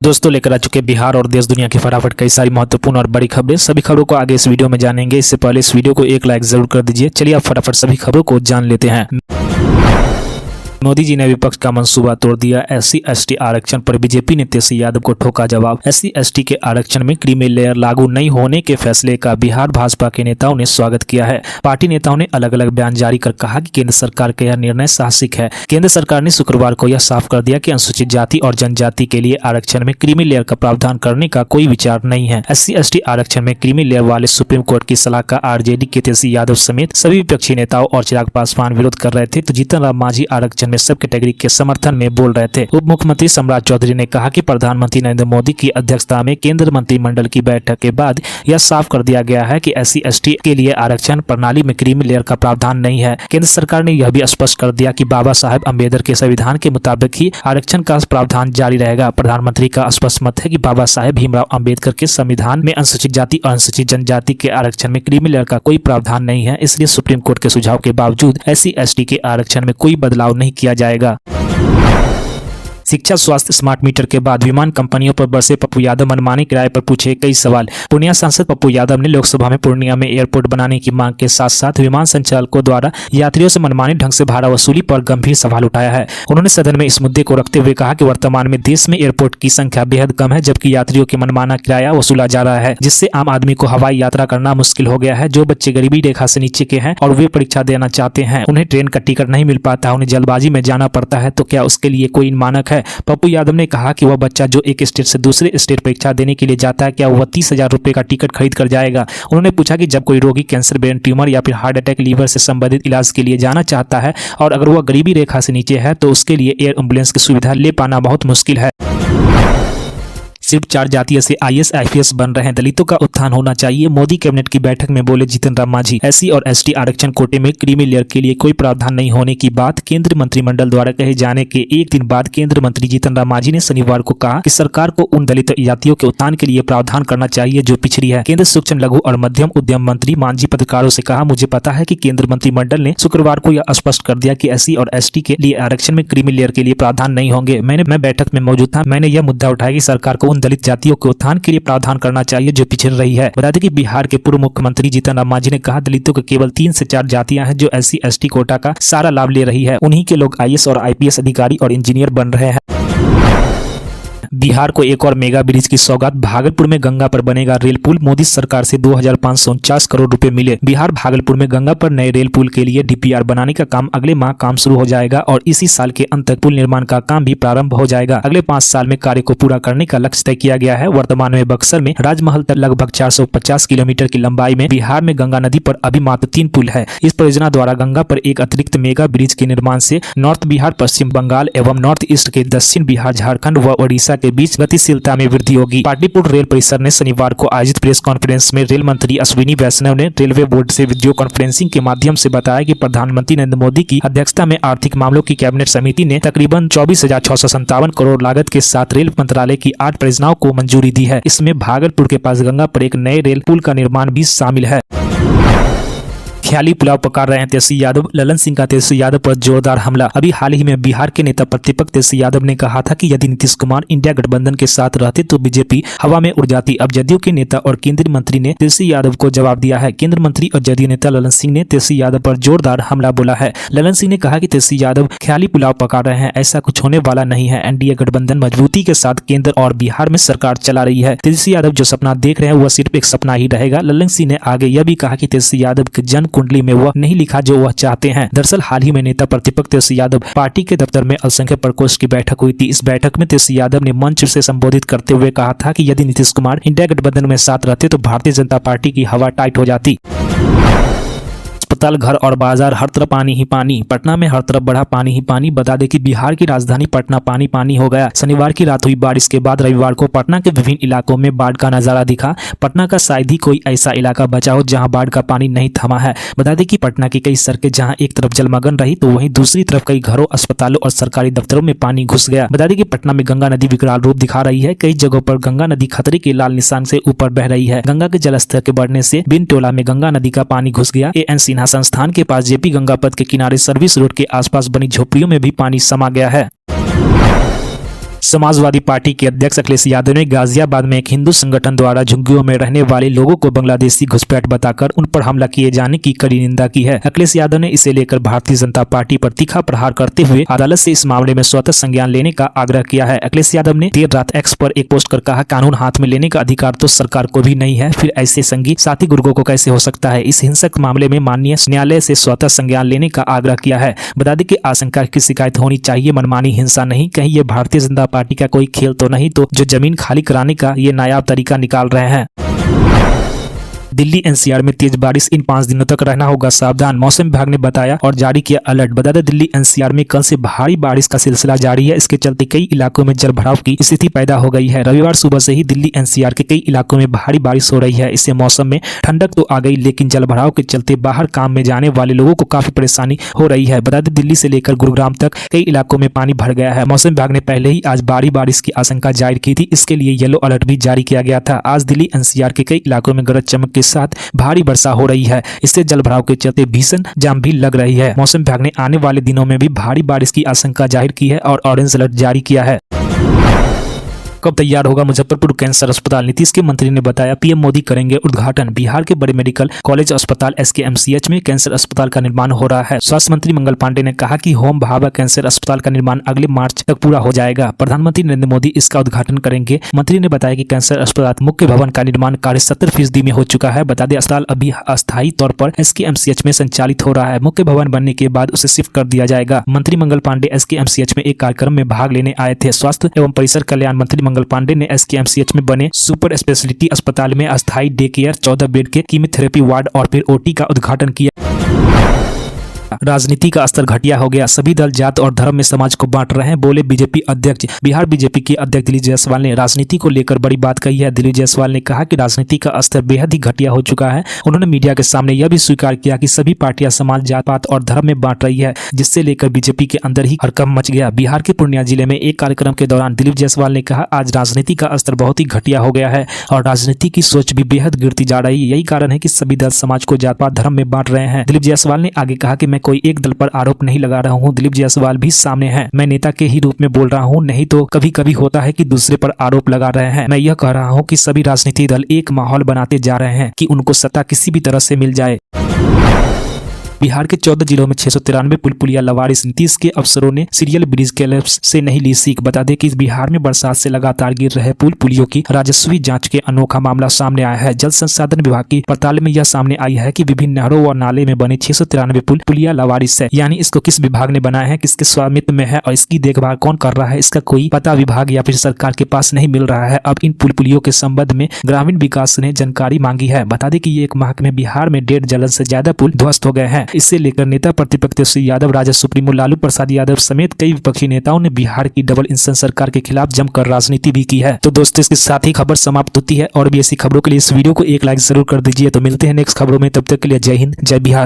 दोस्तों लेकर आ चुके बिहार और देश दुनिया की फटाफट कई सारी महत्वपूर्ण और बड़ी खबरें। सभी खबरों को आगे इस वीडियो में जानेंगे। इससे पहले इस वीडियो को एक लाइक जरूर कर दीजिए। चलिए अब फटाफट सभी खबरों को जान लेते हैं। मोदी जी ने विपक्ष का मंसूबा तोड़ दिया। SC/ST आरक्षण पर बीजेपी ने तेजस्वी यादव को ठोका जवाब। SC/ST के आरक्षण में क्रीमी लेयर लागू नहीं होने के फैसले का बिहार भाजपा के नेताओं ने स्वागत किया है। पार्टी नेताओं ने अलग अलग बयान जारी कर कहा कि केंद्र सरकार का यह निर्णय साहसिक है। केंद्र सरकार ने शुक्रवार को यह साफ कर दिया कि अनुसूचित जाति और जनजाति के लिए आरक्षण में क्रीमी लेयर का प्रावधान करने का कोई विचार नहीं है। SC/ST आरक्षण में क्रीमी लेयर वाले सुप्रीम कोर्ट की सलाह का RJD के तेजस्वी यादव समेत सभी विपक्षी नेताओं और चिराग पासवान विरोध कर रहे थे, तो जीतन राम मांझी आरक्षण में सब कैटेगरी के समर्थन में बोल रहे थे। उप मुख्यमंत्री सम्राट चौधरी ने कहा कि प्रधानमंत्री नरेंद्र मोदी की अध्यक्षता में केंद्र मंत्रिमंडल की बैठक के बाद यह साफ कर दिया गया है कि SC/ST के लिए आरक्षण प्रणाली में क्रीमी लेयर का प्रावधान नहीं है। केंद्र सरकार ने यह भी स्पष्ट कर दिया कि बाबा साहेब अम्बेडकर के संविधान के मुताबिक ही आरक्षण का प्रावधान जारी रहेगा। प्रधानमंत्री का स्पष्ट मत है कि बाबा साहेब भीमराव अम्बेडकर के संविधान में अनुसूचित जाति और अनुसूचित जनजाति के आरक्षण में क्रीमी लेयर का कोई प्रावधान नहीं है, इसलिए सुप्रीम कोर्ट के सुझाव के बावजूद SC/ST के आरक्षण में कोई बदलाव नहीं किया जाएगा। शिक्षा, स्वास्थ्य, स्मार्ट मीटर के बाद विमान कंपनियों पर बरसे पप्पू यादव। मनमाने किराए पर पूछे कई सवाल। पूर्णिया सांसद पप्पू यादव ने लोकसभा में पूर्णिया में एयरपोर्ट बनाने की मांग के साथ साथ विमान संचालकों द्वारा यात्रियों से मनमाने ढंग से भाड़ा वसूली पर गंभीर सवाल उठाया है। उन्होंने सदन में इस मुद्दे को रखते हुए कहा कि वर्तमान में देश में एयरपोर्ट की संख्या बेहद कम है, जबकि यात्रियों के मनमाना किराया वसूला जा रहा है, जिससे आम आदमी को हवाई यात्रा करना मुश्किल हो गया है। जो बच्चे गरीबी रेखा से नीचे के हैं और वे परीक्षा देना चाहते हैं, उन्हें ट्रेन का टिकट नहीं मिल पाता, उन्हें जल्दबाजी में जाना पड़ता है, तो क्या उसके लिए कोई मानक है? पप्पू यादव ने कहा कि वह बच्चा जो एक स्टेट से दूसरे स्टेट परीक्षा देने के लिए जाता है, क्या वह 30,000 रुपए का टिकट खरीद कर जाएगा? उन्होंने पूछा कि जब कोई रोगी कैंसर, ब्रेन ट्यूमर या फिर हार्ट अटैक, लीवर से संबंधित इलाज के लिए जाना चाहता है और अगर वह गरीबी रेखा से नीचे है, तो उसके लिए एयर एम्बुलेंस की सुविधा ले पाना बहुत मुश्किल है। सिर्फ 4 जातीय से IAS IPS बन रहे हैं, दलितों का उत्थान होना चाहिए। मोदी कैबिनेट की बैठक में बोले जीतन राम मांझी। SC और ST आरक्षण कोटे में क्रीमी लेयर के लिए कोई प्रावधान नहीं होने की बात केंद्रीय मंत्रिमंडल द्वारा कहे जाने के एक दिन बाद केंद्रीय मंत्री जीतन राम मांझी ने शनिवार को कहा कि सरकार को उन दलित जातियों के उत्थान के लिए प्रावधान करना चाहिए जो पिछड़ी है। केंद्र सूक्ष्म, लघु और मध्यम उद्यम मंत्री मांझी पत्रकारों से कहा, मुझे पता है कि केंद्रीय मंत्रिमंडल ने शुक्रवार को यह स्पष्ट कर दिया कि SC और ST के लिए आरक्षण में क्रीमी लेयर के लिए प्रावधान नहीं होंगे। मैं बैठक में मौजूद था। मैंने यह मुद्दा उठाया कि सरकार को उन दलित जातियों के उत्थान के लिए प्रावधान करना चाहिए जो पिछड़ रही है। बता दें कि बिहार के पूर्व मुख्यमंत्री जीतन राम मांझी ने कहा, दलितों के केवल 3 से 4 जातियां हैं जो SC/ST कोटा का सारा लाभ ले रही है। उन्हीं के लोग IAS और IPS अधिकारी और इंजीनियर बन रहे हैं। बिहार को एक और मेगा ब्रिज की सौगात। भागलपुर में गंगा पर बनेगा रेल पुल। मोदी सरकार से 2,549 करोड़ रुपए मिले। बिहार भागलपुर में गंगा पर नए रेल पुल के लिए DPR बनाने का काम अगले माह काम शुरू हो जाएगा और इसी साल के अंत तक पुल निर्माण का काम भी प्रारंभ हो जाएगा। अगले 5 साल में कार्य को पूरा करने का लक्ष्य तय किया गया है। वर्तमान में बक्सर में राजमहल तक लगभग 450 किलोमीटर की लंबाई में बिहार में गंगा नदी पर अभी मात्र 3 पुल है। इस परियोजना द्वारा गंगा पर एक अतिरिक्त मेगा ब्रिज के निर्माण से नॉर्थ बिहार, पश्चिम बंगाल एवं नॉर्थ ईस्ट के दक्षिण बिहार, झारखंड व ओडिशा के बीच गतिशीलता में वृद्धि होगी। पाटलिपुत्र रेल परिसर ने शनिवार को आयोजित प्रेस कॉन्फ्रेंस में रेल मंत्री अश्विनी वैष्णव ने रेलवे बोर्ड से वीडियो कॉन्फ्रेंसिंग के माध्यम से बताया कि प्रधानमंत्री नरेंद्र मोदी की अध्यक्षता में आर्थिक मामलों की कैबिनेट समिति ने तकरीबन 24,657 करोड़ लागत के साथ रेल मंत्रालय की 8 परियोजनाओं को मंजूरी दी है। इसमें भागलपुर के पास गंगा पर एक नए रेल पुल का निर्माण भी शामिल है। ख्याली पुलाव पका रहे हैं तेजस्वी यादव। ललन सिंह का तेजस्वी यादव पर जोरदार हमला। अभी हाल ही में बिहार के नेता प्रतिपक्ष तेजस्वी यादव ने कहा था कि यदि नीतीश कुमार इंडिया गठबंधन के साथ रहते तो बीजेपी हवा में उड़ जाती। अब जदयू के नेता और केंद्रीय मंत्री ने तेजस्वी यादव को जवाब दिया है। केंद्रीय मंत्री और जदयू नेता ललन सिंह ने तेजस्वी यादव पर जोरदार हमला बोला है। ललन सिंह ने कहा कि तेजस्वी यादव ख्याली पुलाव पका रहे हैं, ऐसा कुछ होने वाला नहीं है। NDA गठबंधन मजबूती के साथ केंद्र और बिहार में सरकार चला रही है। तेजस्वी यादव जो सपना देख रहे हैं वह सिर्फ एक सपना ही रहेगा। ललन सिंह ने आगे यह भी कहा कि तेजस्वी यादव की जन्म कुंडली में वह नहीं लिखा जो वह चाहते हैं। दरअसल हाल ही में नेता प्रतिपक्ष तेजस्वी यादव पार्टी के दफ्तर में अल्पसंख्यक प्रकोष्ठ की बैठक हुई थी। इस बैठक में तेजस्वी यादव ने मंच से संबोधित करते हुए कहा था कि यदि नीतीश कुमार इंडिया गठबंधन में साथ रहते तो भारतीय जनता पार्टी की हवा टाइट हो जाती। अस्पताल, घर और बाजार हर तरफ पानी ही पानी। पटना में हर तरफ बढ़ा पानी ही पानी। बता दें कि बिहार की राजधानी पटना पानी पानी हो गया। शनिवार की रात हुई बारिश के बाद रविवार को पटना के विभिन्न इलाकों में बाढ़ का नजारा दिखा। पटना का शायद ही कोई ऐसा इलाका बचा हो जहां बाढ़ का पानी नहीं थमा है। बता दें कि पटना की कई सड़कें जहां एक तरफ जलमग्न रही तो वहीं दूसरी तरफ कई घरों, अस्पतालों और सरकारी दफ्तरों में पानी घुस गया। बता दें कि पटना में गंगा नदी विकराल रूप दिखा रही है। कई जगहों पर गंगा नदी खतरे के लाल निशान से ऊपर बह रही है। गंगा के जलस्तर के बढ़ने से बिन टोला में गंगा नदी का पानी घुस गया। AN सिन्हा संस्थान के पास JP गंगा पथ के किनारे सर्विस रोड के आसपास बनी झोपड़ियों में भी पानी समा गया है। समाजवादी पार्टी के अध्यक्ष अखिलेश यादव ने गाजियाबाद में एक हिंदू संगठन द्वारा झुग्गियों में रहने वाले लोगों को बांग्लादेशी घुसपैठ बताकर उन पर हमला किए जाने की कड़ी निंदा की है। अखिलेश यादव ने इसे लेकर भारतीय जनता पार्टी पर तीखा प्रहार करते हुए अदालत से इस मामले में स्वतः संज्ञान लेने का आग्रह किया है। अखिलेश यादव ने देर रात एक्स पर एक पोस्ट कर कहा, कानून हाथ में लेने का अधिकार तो सरकार को भी नहीं है, फिर ऐसे संगी साथी गुर्गों को कैसे हो सकता है। इस हिंसक मामले में माननीय न्यायालय से स्वतः संज्ञान लेने का आग्रह किया है। बता दें कि आशंका की शिकायत होनी चाहिए, मनमानी हिंसा नहीं। कहीं ये भारतीय जनता पार्टी का कोई खेल तो नहीं तो जो जमीन खाली कराने का ये नायाब तरीका निकाल रहे हैं। दिल्ली एनसीआर में तेज बारिश, इन 5 दिनों तक रहना होगा सावधान, मौसम विभाग ने बताया और जारी किया अलर्ट। बता दें दिल्ली एनसीआर में कल से भारी बारिश का सिलसिला जारी है। इसके चलते कई इलाकों में जलभराव की स्थिति पैदा हो गई है। रविवार सुबह से ही दिल्ली एनसीआर के कई इलाकों में भारी बारिश हो रही है। इससे मौसम में ठंडक तो आ गई, लेकिन जलभराव के चलते बाहर काम में जाने वाले लोगों को काफी परेशानी हो रही है। बता दें दिल्ली से लेकर गुरुग्राम तक कई इलाकों में पानी भर गया है। मौसम विभाग ने पहले ही आज भारी बारिश की आशंका जाहिर की थी, इसके लिए येलो अलर्ट भी जारी किया गया था। आज दिल्ली एनसीआर के कई इलाकों में गरज चमक के साथ भारी वर्षा हो रही है। इससे जलभराव के चलते भीषण जाम भी लग रही है। मौसम विभाग ने आने वाले दिनों में भी भारी बारिश की आशंका जाहिर की है और ऑरेंज अलर्ट जारी किया है। कब तैयार होगा मुजफ्फरपुर कैंसर अस्पताल, नीतीश के मंत्री ने बताया, पीएम मोदी करेंगे उद्घाटन। बिहार के बड़े मेडिकल कॉलेज अस्पताल एसकेएमसीएच में कैंसर अस्पताल का निर्माण हो रहा है। स्वास्थ्य मंत्री मंगल पांडे ने कहा कि होम भाभा कैंसर अस्पताल का निर्माण अगले मार्च तक पूरा हो जाएगा। प्रधानमंत्री नरेंद्र मोदी इसका उद्घाटन करेंगे। मंत्री ने बताया कि कैंसर अस्पताल मुख्य भवन का निर्माण कार्य 70% में हो चुका है। बता दें अस्पताल अभी अस्थायी तौर पर एसकेएमसीएच में संचालित हो रहा है। मुख्य भवन बनने के बाद उसे शिफ्ट कर दिया जाएगा। मंत्री मंगल पांडे एसकेएमसीएच में एक कार्यक्रम में भाग लेने आए थे। स्वास्थ्य एवं परिसर कल्याण मंत्री मंगल पांडे ने एसकेएमसीएच में बने सुपर स्पेशलिटी अस्पताल में अस्थायी डे केयर, 14 बेड के कीमोथेरेपी वार्ड और फिर ओटी का उद्घाटन किया। राजनीति का स्तर घटिया हो गया, सभी दल जात और धर्म में समाज को बांट रहे हैं, बोले बीजेपी अध्यक्ष। बिहार बीजेपी के अध्यक्ष दिलीप जायसवाल ने राजनीति को लेकर बड़ी बात कही है। दिलीप जायसवाल ने कहा कि राजनीति का स्तर बेहद ही घटिया हो चुका है। उन्होंने मीडिया के सामने यह भी स्वीकार किया कि सभी पार्टियां समाज, जात पात और धर्म में बांट रही है, जिससे लेकर बीजेपी के अंदर ही हड़कंप मच गया। बिहार के पूर्णिया जिले में एक कार्यक्रम के दौरान दिलीप जायसवाल ने कहा, आज राजनीति का स्तर बहुत ही घटिया हो गया है और राजनीति की सोच भी बेहद गिरती जा रही है। यही कारण है कि सभी दल समाज को जात पात धर्म में बांट रहे हैं। दिलीप जायसवाल ने आगे कहा कि मैं कोई एक दल पर आरोप नहीं लगा रहा हूं, दिलीप जायसवाल भी सामने हैं। मैं नेता के ही रूप में बोल रहा हूं, नहीं तो कभी कभी होता है कि दूसरे पर आरोप लगा रहे हैं। मैं यह कह रहा हूं कि सभी राजनीतिक दल एक माहौल बनाते जा रहे हैं कि उनको सत्ता किसी भी तरह से मिल जाए। बिहार के 14 जिलों में 693 पुल पुलिया लवारिस, नीतीश के अफसरों ने सीरियल ब्रिज कोलैप्स से नहीं ली सीख। बता दें कि बिहार में बरसात से लगातार गिर रहे पुल पुलियों की राजस्वी जांच के अनोखा मामला सामने आया है। जल संसाधन विभाग की पड़ताल में यह सामने आई है कि विभिन्न नहरों व नाले में बने 693 पुल पुलिया लवारिस है। यानी इसको किस विभाग ने बनाया है, किसके स्वामित्व में है और इसकी देखभाल कौन कर रहा है, इसका कोई पता विभाग या फिर सरकार के पास नहीं मिल रहा है। अब इन पुल पुलियों के संबंध में ग्रामीण विकास ने जानकारी मांगी है। बता दें कि ये एक माह में बिहार में 1.5 दर्जन से ज्यादा पुल ध्वस्त हो गए हैं। इससे लेकर नेता प्रतिपक्ष तेजस्वी यादव, राजद सुप्रीमो लालू प्रसाद यादव समेत कई विपक्षी नेताओं ने बिहार की डबल इंजन सरकार के खिलाफ जमकर राजनीति भी की है। तो दोस्तों इसके साथ ही खबर समाप्त होती है और भी ऐसी खबरों के लिए इस वीडियो को एक लाइक जरूर कर दीजिए। तो मिलते हैं नेक्स्ट खबरों में, तब तक के लिए जय हिंद, जय बिहार।